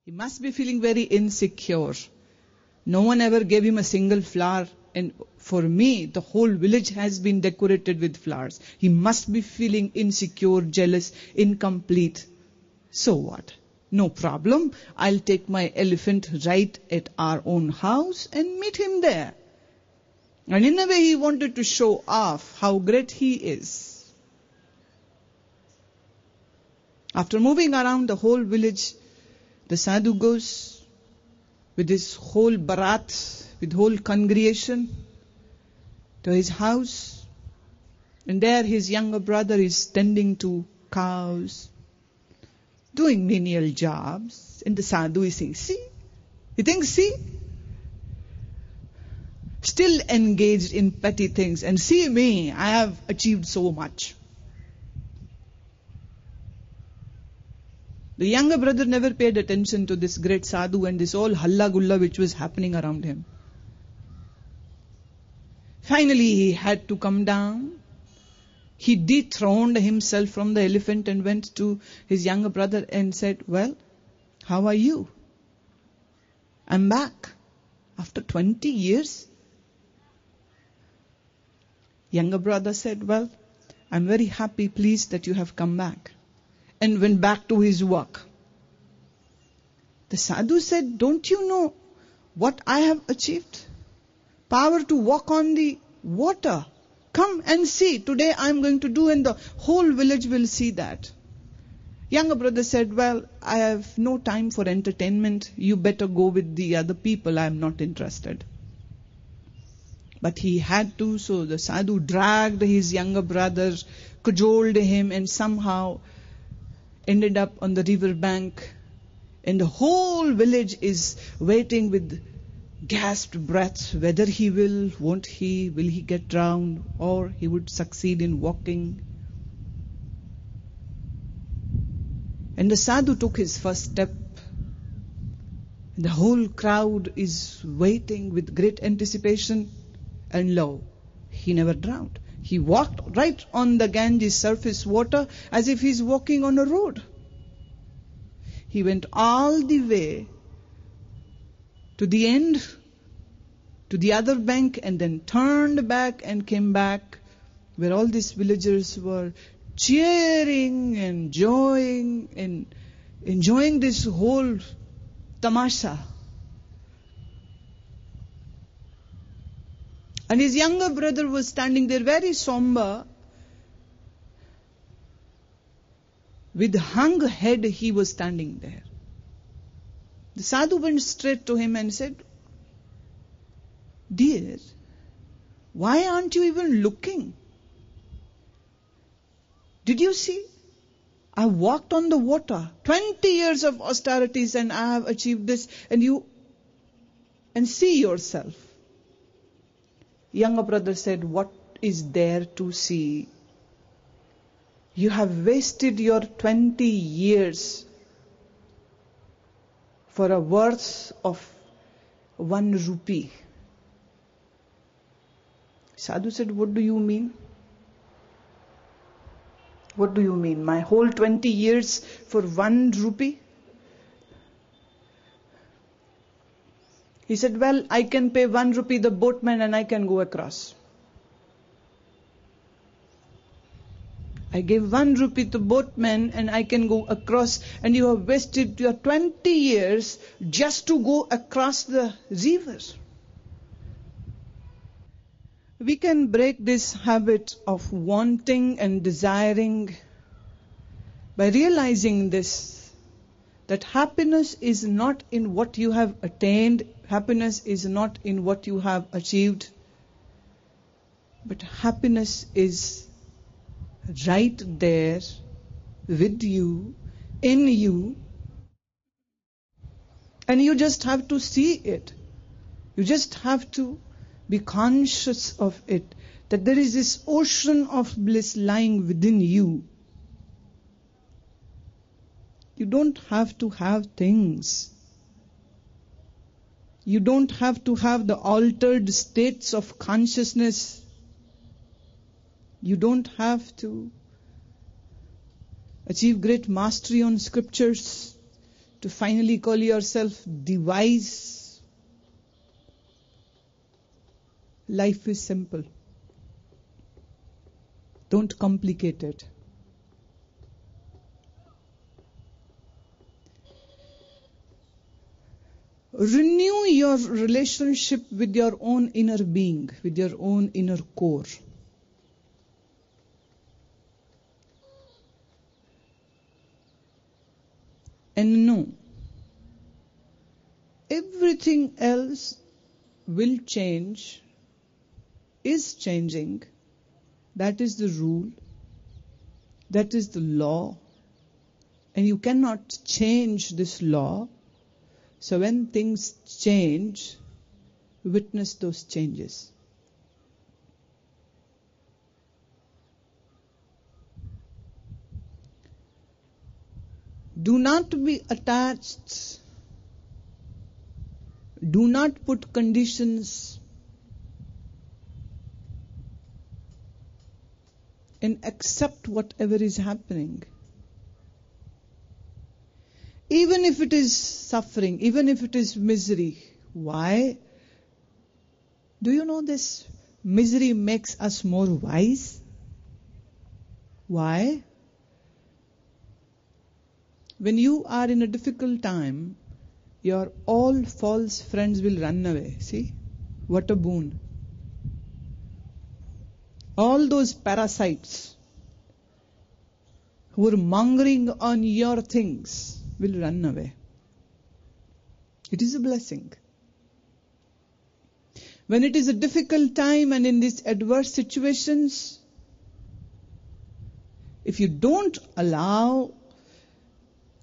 He must be feeling very insecure. No one ever gave him a single flower, and for me, the whole village has been decorated with flowers. He must be feeling insecure, jealous, incomplete. So what? No problem. I'll take my elephant right at our own house and meet him there. And in a way, he wanted to show off how great he is. After moving around the whole village, the sadhu goes with his whole barat, with whole congregation, to his house. And there his younger brother is tending to cows, doing menial jobs. And the sadhu is saying, see? He thinks, see? Still engaged in petty things. And see me, I have achieved so much. The younger brother never paid attention to this great sadhu and this all halla gulla which was happening around him. Finally, he had to come down. He dethroned himself from the elephant and went to his younger brother and said, well, how are you? I'm back. After 20 years. Younger brother said, well, I'm very happy, pleased that you have come back. And went back to his work. The sadhu said, don't you know what I have achieved? Power to walk on the water. Come and see. Today I am going to do, and the whole village will see that. Younger brother said, well, I have no time for entertainment. You better go with the other people. I am not interested. But he had to, so the sadhu dragged his younger brother, cajoled him, and somehow ended up on the river bank. And the whole village is waiting with gasped breaths whether he will, won't he, will he get drowned, or he would succeed in walking. And the sadhu took his first step. And the whole crowd is waiting with great anticipation. And lo, he never drowned. He walked right on the Ganges surface water as if he's walking on a road. He went all the way to the end, to the other bank, and then turned back and came back where all these villagers were cheering and enjoying this whole tamasha. And his younger brother was standing there very somber. With hung head, he was standing there. The sadhu went straight to him and said, dear, why aren't you even looking? Did you see? I walked on the water. 20 years of austerities and I have achieved this. And see yourself. Younger brother said, what is there to see? You have wasted your 20 years for a worth of 1 rupee. Sadhu said, what do you mean? What do you mean? My whole 20 years for 1 rupee? He said, well, I can pay 1 rupee the boatman and I can go across. I gave 1 rupee to boatman and I can go across, and you have wasted your 20 years just to go across the river. We can break this habit of wanting and desiring by realizing this, that happiness is not in what you have attained, happiness is not in what you have achieved, but happiness is right there with you, in you, and you just have to see it. You just have to be conscious of it, that there is this ocean of bliss lying within you. You don't have to have things. You don't have to have the altered states of consciousness. You don't have to achieve great mastery on scriptures to finally call yourself the wise. Life is simple. Don't complicate it. Renew your relationship with your own inner being, with your own inner core. And know, everything else will change, is changing. That is the rule. That is the law. And you cannot change this law. So when things change, witness those changes. Do not be attached. Do not put conditions. And accept whatever is happening. Even if it is suffering, even if it is misery. Why? Do you know this? Misery makes us more wise. Why? When you are in a difficult time, your all false friends will run away. See? What a boon. All those parasites who are mongering on your things will run away. It is a blessing. When it is a difficult time and in these adverse situations, if you don't allow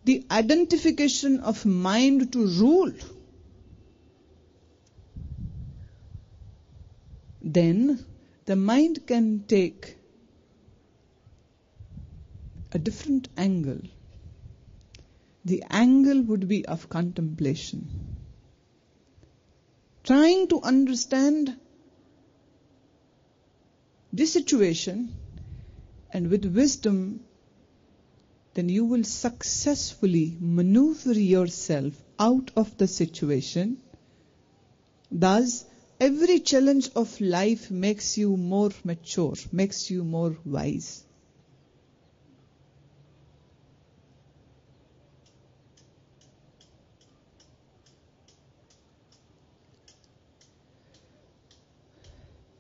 the identification of mind to rule, then the mind can take a different angle. The angle would be of contemplation. Trying to understand the situation, and with wisdom, then you will successfully maneuver yourself out of the situation. Thus, every challenge of life makes you more mature, makes you more wise.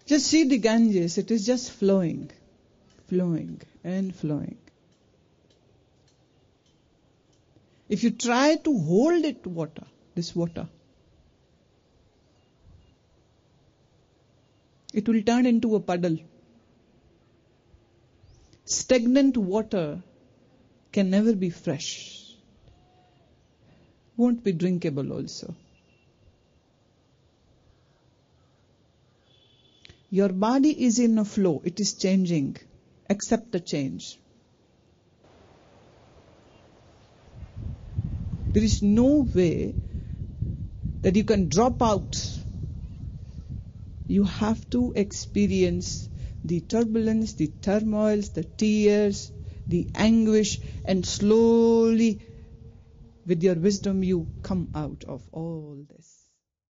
Just see the Ganges, it is just flowing, flowing and flowing. If you try to hold it water, this water, it will turn into a puddle. Stagnant water can never be fresh. Won't be drinkable also. Your body is in a flow. It is changing. Accept the change. There is no way that you can drop out. You have to experience the turbulence, the turmoils, the tears, the anguish, and slowly, with your wisdom, you come out of all this.